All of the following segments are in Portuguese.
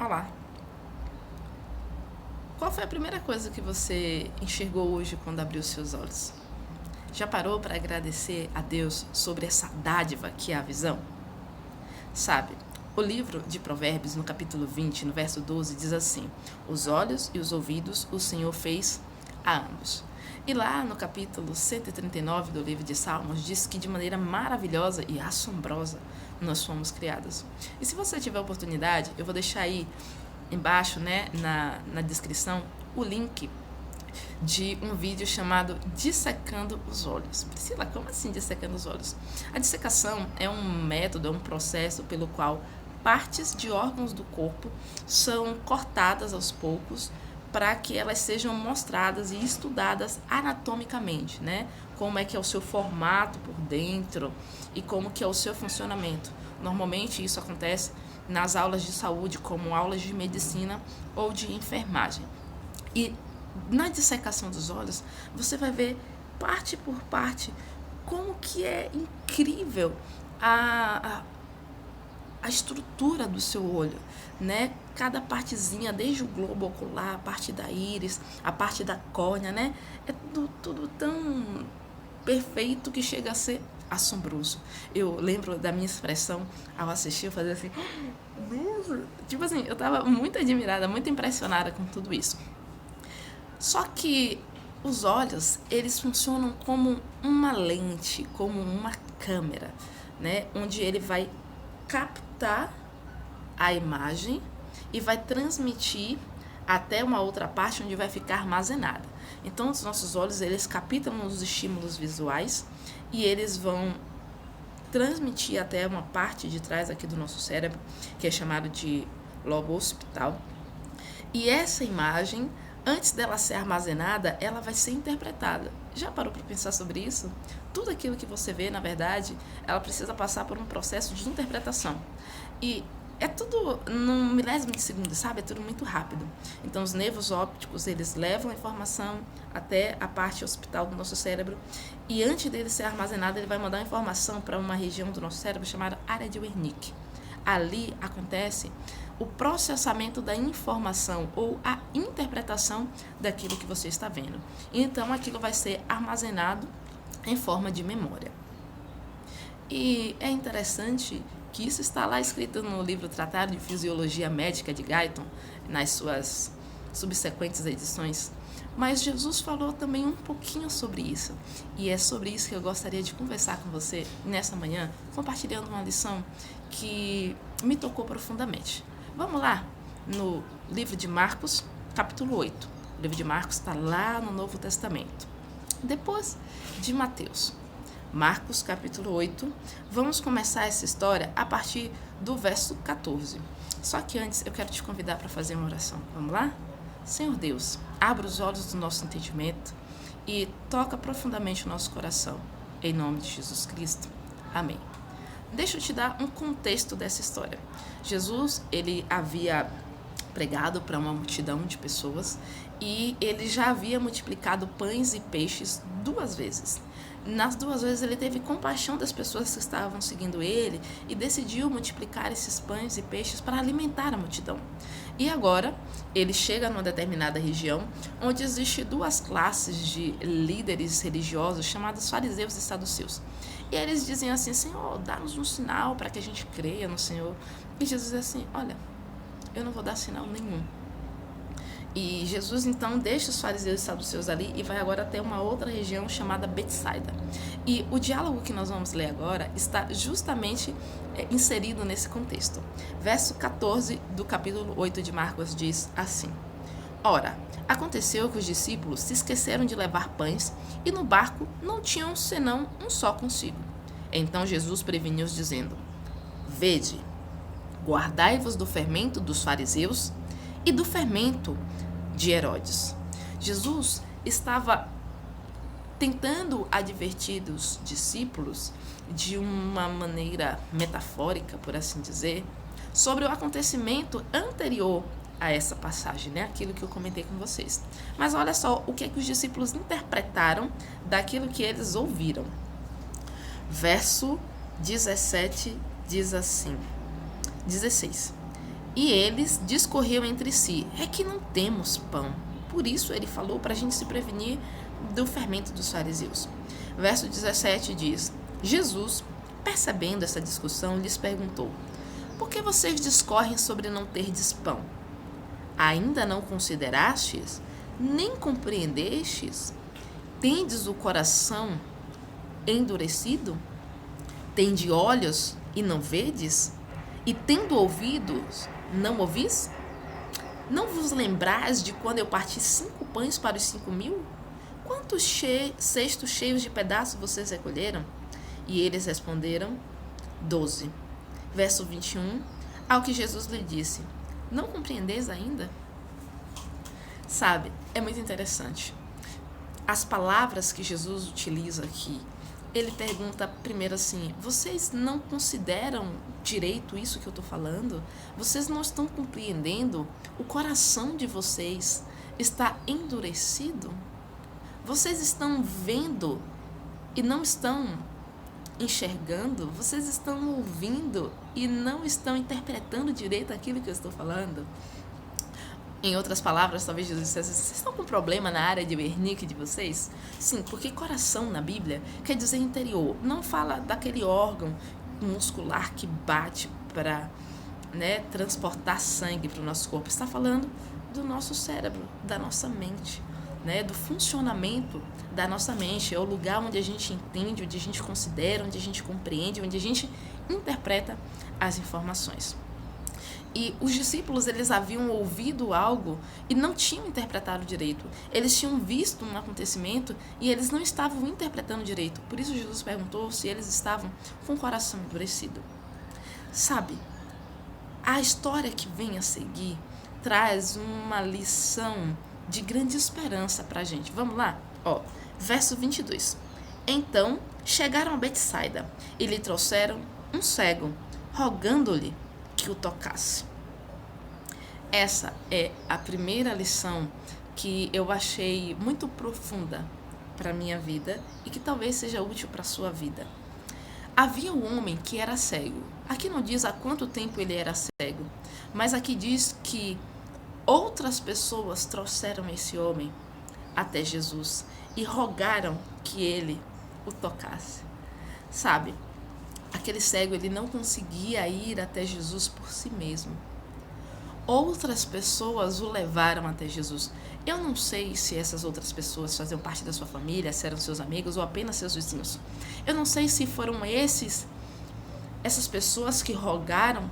Olá. Qual foi a primeira coisa que você enxergou hoje quando abriu seus olhos? Já parou para agradecer a Deus sobre essa dádiva que é a visão? Sabe, o livro de Provérbios, no capítulo 20, no verso 12, diz assim: os olhos e os ouvidos o Senhor fez a ambos. E lá no capítulo 139 do livro de Salmos, diz que de maneira maravilhosa e assombrosa nós fomos criados. E se você tiver oportunidade, eu vou deixar aí embaixo, né, na descrição, o link de um vídeo chamado Dissecando os Olhos. Priscila, como assim dissecando os olhos? A dissecação é um método, é um processo pelo qual partes de órgãos do corpo são cortadas aos poucos para que elas sejam mostradas e estudadas anatomicamente, né? Como é que é o seu formato por dentro e como que é o seu funcionamento. Normalmente isso acontece nas aulas de saúde, como aulas de medicina ou de enfermagem. E na dissecação dos olhos, você vai ver parte por parte como que é incrível a estrutura do seu olho, né? Cada partezinha, desde o globo ocular, a parte da íris, a parte da córnea, né? É tudo tão perfeito que chega a ser assombroso. Eu lembro da minha expressão ao assistir, eu fazia assim, nossa, tipo assim, eu tava muito admirada, muito impressionada com tudo isso. Só que os olhos, eles funcionam como uma lente, como uma câmera, né? Onde ele vai captar a imagem e vai transmitir até uma outra parte onde vai ficar armazenada. Então, os nossos olhos, eles captam os estímulos visuais e eles vão transmitir até uma parte de trás aqui do nosso cérebro, que é chamado de lobo occipital. E essa imagem, antes dela ser armazenada, ela vai ser interpretada. Já parou para pensar sobre isso? Tudo aquilo que você vê, na verdade, ela precisa passar por um processo de interpretação. E é tudo num milésimo de segundo, sabe? É tudo muito rápido. Então, os nervos ópticos, eles levam a informação até a parte occipital do nosso cérebro. E antes dele ser armazenado, ele vai mandar a informação para uma região do nosso cérebro chamada área de Wernicke. Ali acontece o processamento da informação ou a interpretação daquilo que você está vendo. Então, aquilo vai ser armazenado em forma de memória. E é interessante que isso está lá escrito no livro Tratado de Fisiologia Médica de Guyton, nas suas subsequentes edições. Mas Jesus falou também um pouquinho sobre isso. E é sobre isso que eu gostaria de conversar com você nessa manhã, compartilhando uma lição que me tocou profundamente. Vamos lá no livro de Marcos, capítulo 8. O livro de Marcos está lá no Novo Testamento. Depois de Mateus. Marcos, capítulo 8. Vamos começar essa história a partir do verso 14. Só que antes eu quero te convidar para fazer uma oração. Vamos lá? Senhor Deus, abra os olhos do nosso entendimento e toca profundamente o nosso coração. Em nome de Jesus Cristo. Amém. Deixa eu te dar um contexto dessa história. Jesus, ele havia pregado para uma multidão de pessoas e ele já havia multiplicado pães e peixes 2 vezes. Nas 2 vezes ele teve compaixão das pessoas que estavam seguindo ele e decidiu multiplicar esses pães e peixes para alimentar a multidão. E agora ele chega numa determinada região onde existe 2 classes de líderes religiosos chamados fariseus e saduceus. E eles dizem assim: Senhor, dá-nos um sinal para que a gente creia no Senhor. E Jesus diz assim: olha, eu não vou dar sinal nenhum. E Jesus então deixa os fariseus e saduceus ali e vai agora até uma outra região chamada Betsaida. E o diálogo que nós vamos ler agora está justamente inserido nesse contexto. Verso 14 do capítulo 8 de Marcos diz assim: ora, aconteceu que os discípulos se esqueceram de levar pães e no barco não tinham senão um só consigo. Então Jesus preveniu-os dizendo: vede, guardai-vos do fermento dos fariseus e do fermento de Herodes. Jesus estava tentando advertir os discípulos de uma maneira metafórica, por assim dizer, sobre o acontecimento anterior a essa passagem, né? Aquilo que eu comentei com vocês. Mas olha só o que é que os discípulos interpretaram daquilo que eles ouviram. Verso 17 diz assim, 16. E eles discorriam entre si: é que não temos pão. Por isso ele falou para a gente se prevenir do fermento dos fariseus. Verso 17 diz: Jesus, percebendo essa discussão, lhes perguntou: por que vocês discorrem sobre não terdes pão? Ainda não considerastes, nem compreendestes? Tendes o coração endurecido? Tende olhos e não vedes? E tendo ouvidos, não ouvis? Não vos lembrais de quando eu parti 5 pães para os 5.000? Quantos cestos cheios de pedaços vocês recolheram? E eles responderam: 12. Verso 21, ao que Jesus lhe disse: não compreendeis ainda? Sabe, é muito interessante. As palavras que Jesus utiliza aqui, ele pergunta primeiro assim: vocês não consideram direito isso que eu estou falando? Vocês não estão compreendendo? O coração de vocês está endurecido? Vocês estão vendo e não estão enxergando? Vocês estão ouvindo e não estão interpretando direito aquilo que eu estou falando? Em outras palavras, talvez Jesus dissesse: vocês estão com problema na área de Wernicke de vocês? Sim, porque coração na Bíblia quer dizer interior. Não fala daquele órgão muscular que bate para, transportar sangue para o nosso corpo. Está falando do nosso cérebro, da nossa mente, do funcionamento da nossa mente. É o lugar onde a gente entende, onde a gente considera, onde a gente compreende, onde a gente interpreta as informações. E os discípulos, eles haviam ouvido algo e não tinham interpretado direito. Eles tinham visto um acontecimento e eles não estavam interpretando direito. Por isso Jesus perguntou se eles estavam com o coração endurecido. Sabe, a história que vem a seguir traz uma lição de grande esperança para a gente. Vamos lá? Verso 22. Então chegaram a Betsaida e lhe trouxeram um cego, rogando-lhe que o tocasse. Essa é a primeira lição que eu achei muito profunda para a minha vida e que talvez seja útil para a sua vida. Havia um homem que era cego. Aqui não diz há quanto tempo ele era cego, mas aqui diz que outras pessoas trouxeram esse homem até Jesus e rogaram que ele o tocasse. Sabe, aquele cego, ele não conseguia ir até Jesus por si mesmo. Outras pessoas o levaram até Jesus. Eu não sei se essas outras pessoas faziam parte da sua família, se eram seus amigos ou apenas seus vizinhos. Eu não sei se foram essas pessoas que rogaram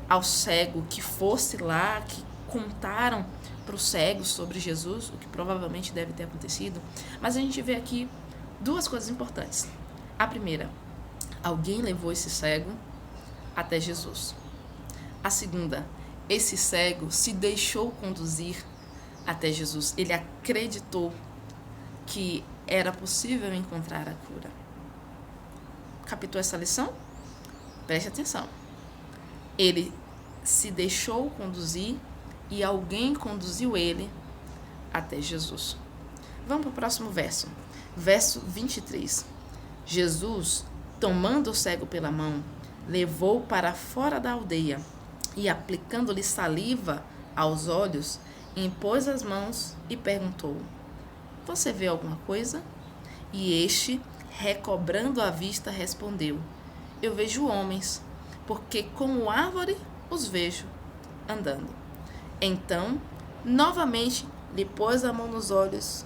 ao cego que fosse lá, que contaram para o cego sobre Jesus, o que provavelmente deve ter acontecido. Mas a gente vê aqui 2 coisas importantes. A primeira: alguém levou esse cego até Jesus. A segunda: esse cego se deixou conduzir até Jesus. Ele acreditou que era possível encontrar a cura. Captou essa lição? Preste atenção. Ele se deixou conduzir e alguém conduziu ele até Jesus. Vamos para o próximo verso. Verso 23. Jesus, tomando o cego pela mão, levou para fora da aldeia e, aplicando-lhe saliva aos olhos, impôs as mãos e perguntou: você vê alguma coisa? E este, recobrando a vista, respondeu: eu vejo homens, porque como árvore os vejo andando. Então, novamente lhe pôs a mão nos olhos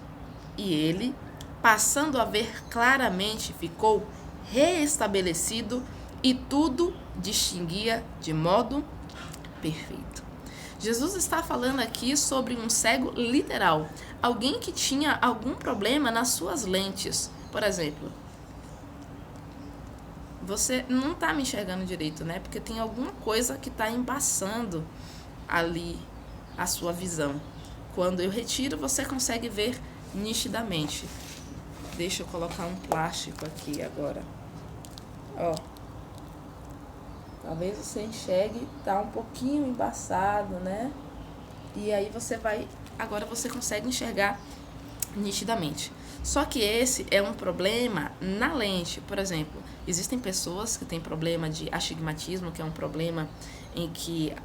e ele, passando a ver claramente, ficou reestabelecido e tudo distinguia de modo perfeito. Jesus está falando aqui sobre um cego literal, alguém que tinha algum problema nas suas lentes. Por exemplo, você não está me enxergando direito, né? Porque tem alguma coisa que está embaçando ali a sua visão. Quando eu retiro, você consegue ver nitidamente. Deixa eu colocar um plástico aqui agora. Talvez você enxergue, tá um pouquinho embaçado, né? E aí agora você consegue enxergar nitidamente. Só que esse é um problema na lente. Por exemplo, existem pessoas que têm problema de astigmatismo, que é um problema em que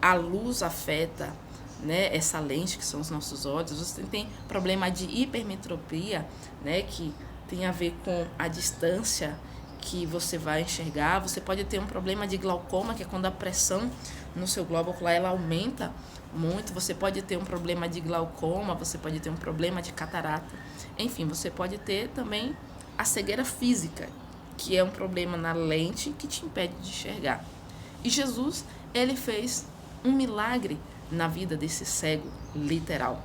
a luz afeta, né, essa lente que são os nossos olhos. Você tem problema de hipermetropia, né, que tem a ver com a distância que você vai enxergar. Você pode ter um problema de glaucoma, que é quando a pressão no seu globo ocular ela aumenta muito. Você pode ter um problema de glaucoma, você pode ter um problema de catarata. Enfim, você pode ter também a cegueira física, que é um problema na lente que te impede de enxergar. E Jesus, ele fez um milagre na vida desse cego, literal.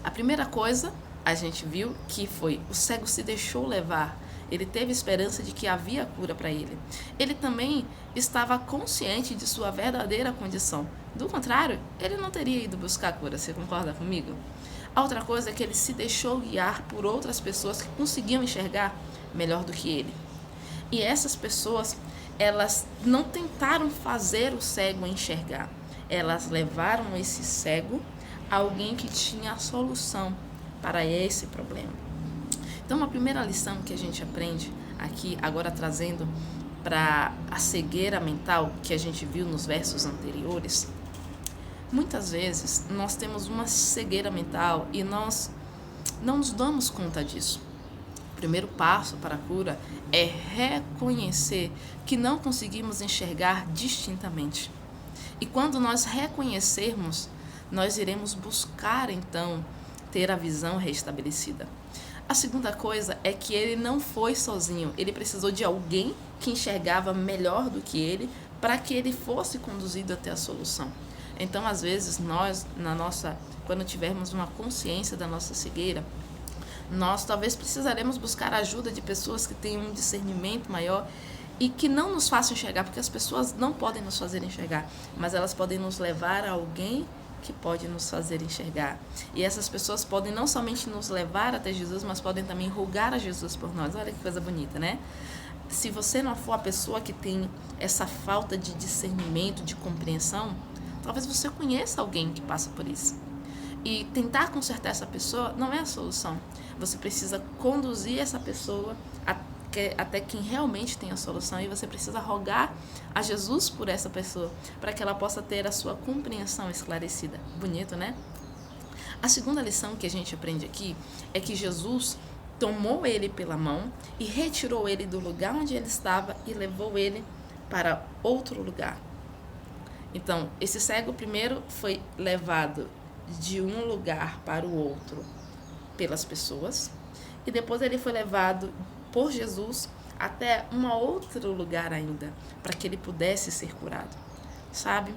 A primeira coisa, a gente viu que foi, o cego se deixou levar. Ele teve esperança de que havia cura para ele. Ele também estava consciente de sua verdadeira condição. Do contrário, ele não teria ido buscar cura. Você concorda comigo? A outra coisa é que ele se deixou guiar por outras pessoas que conseguiam enxergar melhor do que ele. E essas pessoas, elas não tentaram fazer o cego enxergar. Elas levaram esse cego a alguém que tinha a solução para esse problema. Então, a primeira lição que a gente aprende aqui, agora trazendo para a cegueira mental que a gente viu nos versos anteriores, muitas vezes nós temos uma cegueira mental e nós não nos damos conta disso. O primeiro passo para a cura é reconhecer que não conseguimos enxergar distintamente. E quando nós reconhecermos, nós iremos buscar então ter a visão restabelecida. A segunda coisa é que ele não foi sozinho, ele precisou de alguém que enxergava melhor do que ele para que ele fosse conduzido até a solução. Então, às vezes, nós, quando tivermos uma consciência da nossa cegueira, nós talvez precisaremos buscar a ajuda de pessoas que tenham um discernimento maior e que não nos façam enxergar, porque as pessoas não podem nos fazer enxergar, mas elas podem nos levar a alguém que pode nos fazer enxergar. E essas pessoas podem não somente nos levar até Jesus, mas podem também rogar a Jesus por nós. Olha que coisa bonita, né? Se você não for a pessoa que tem essa falta de discernimento, de compreensão, talvez você conheça alguém que passa por isso. E tentar consertar essa pessoa não é a solução. Você precisa conduzir essa pessoa até quem realmente tem a solução, e você precisa rogar a Jesus por essa pessoa, para que ela possa ter a sua compreensão esclarecida. Bonito, né? A segunda lição que a gente aprende aqui é que Jesus tomou ele pela mão e retirou ele do lugar onde ele estava e levou ele para outro lugar. Então, esse cego primeiro foi levado de um lugar para o outro pelas pessoas, e depois ele foi levado por Jesus até um outro lugar ainda, para que ele pudesse ser curado. Sabe?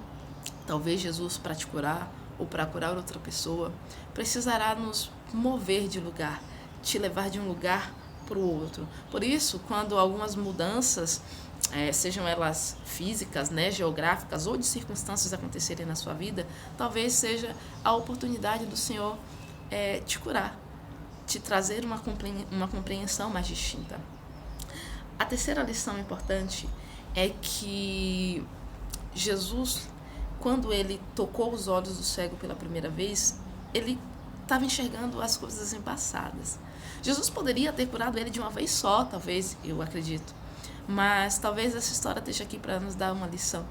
Talvez Jesus, para te curar ou para curar outra pessoa, precisará nos mover de lugar, te levar de um lugar para o outro. Por isso, quando algumas mudanças, sejam elas físicas, né, geográficas ou de circunstâncias acontecerem na sua vida, talvez seja a oportunidade do Senhor te curar, te trazer uma compreensão mais distinta. A terceira lição importante é que Jesus, quando ele tocou os olhos do cego pela primeira vez, ele estava enxergando as coisas embaçadas. Jesus poderia ter curado ele de uma vez só, talvez, eu acredito. Mas talvez essa história esteja aqui para nos dar uma lição,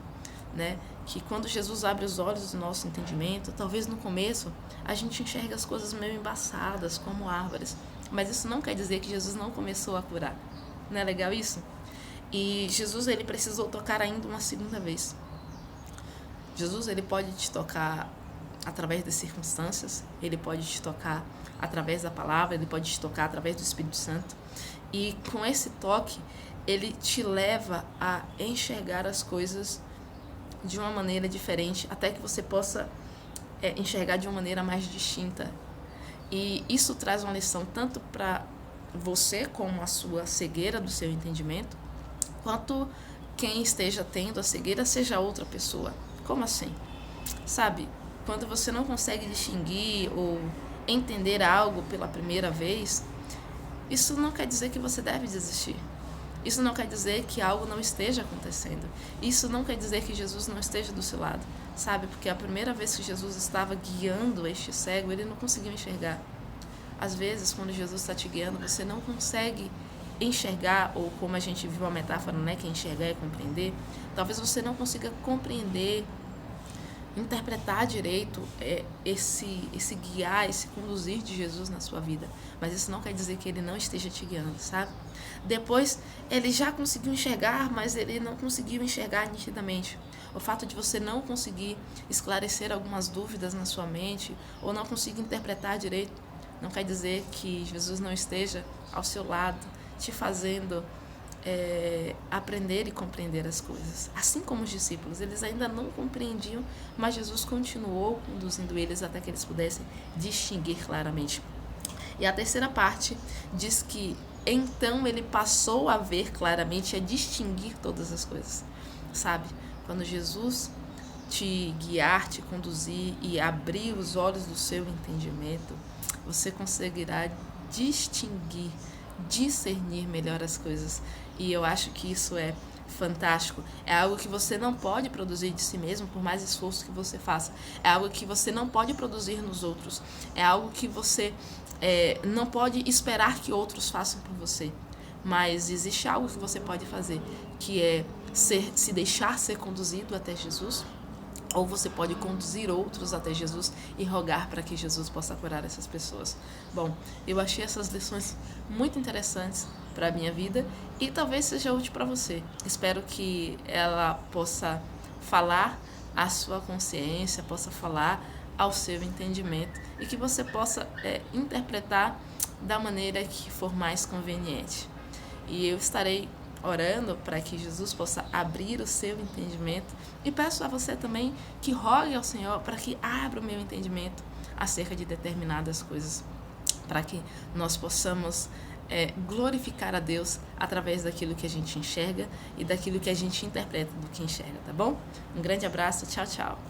né? Que quando Jesus abre os olhos do nosso entendimento, talvez no começo a gente enxerga as coisas meio embaçadas, como árvores. Mas isso não quer dizer que Jesus não começou a curar. Não é legal isso? E Jesus, ele precisou tocar ainda uma segunda vez. Jesus, ele pode te tocar através das circunstâncias, ele pode te tocar através da palavra, ele pode te tocar através do Espírito Santo. E com esse toque, ele te leva a enxergar as coisas de uma maneira diferente, até que você possa enxergar de uma maneira mais distinta. E isso traz uma lição tanto para você, como a sua cegueira do seu entendimento, quanto quem esteja tendo a cegueira seja outra pessoa. Como assim? Sabe, quando você não consegue distinguir ou entender algo pela primeira vez, isso não quer dizer que você deve desistir. Isso não quer dizer que algo não esteja acontecendo. Isso não quer dizer que Jesus não esteja do seu lado, sabe? Porque a primeira vez que Jesus estava guiando este cego, ele não conseguiu enxergar. Às vezes, quando Jesus está te guiando, você não consegue enxergar, ou como a gente viu a metáfora, né, que enxergar é compreender. Talvez você não consiga compreender interpretar direito esse guiar, esse conduzir de Jesus na sua vida. Mas isso não quer dizer que ele não esteja te guiando, sabe? Depois, ele já conseguiu enxergar, mas ele não conseguiu enxergar nitidamente. O fato de você não conseguir esclarecer algumas dúvidas na sua mente ou não conseguir interpretar direito, não quer dizer que Jesus não esteja ao seu lado, te fazendo aprender e compreender as coisas. Assim como os discípulos, eles ainda não compreendiam, mas Jesus continuou conduzindo eles até que eles pudessem distinguir claramente. E a terceira parte diz que então ele passou a ver claramente, a distinguir todas as coisas. Sabe? Quando Jesus te guiar, te conduzir e abrir os olhos do seu entendimento, você conseguirá distinguir, discernir melhor as coisas. E eu acho que isso é fantástico. É algo que você não pode produzir de si mesmo, por mais esforço que você faça. É algo que você não pode produzir nos outros. É algo que você não pode esperar que outros façam por você. Mas existe algo que você pode fazer, que é se deixar ser conduzido até Jesus. Ou você pode conduzir outros até Jesus e rogar para que Jesus possa curar essas pessoas. Bom, eu achei essas lições muito interessantes para a minha vida e talvez seja útil para você. Espero que ela possa falar à sua consciência, possa falar ao seu entendimento e que você possa interpretar da maneira que for mais conveniente. E eu estarei orando para que Jesus possa abrir o seu entendimento e peço a você também que rogue ao Senhor para que abra o meu entendimento acerca de determinadas coisas, para que nós possamos glorificar a Deus através daquilo que a gente enxerga e daquilo que a gente interpreta do que enxerga, tá bom? Um grande abraço, tchau, tchau.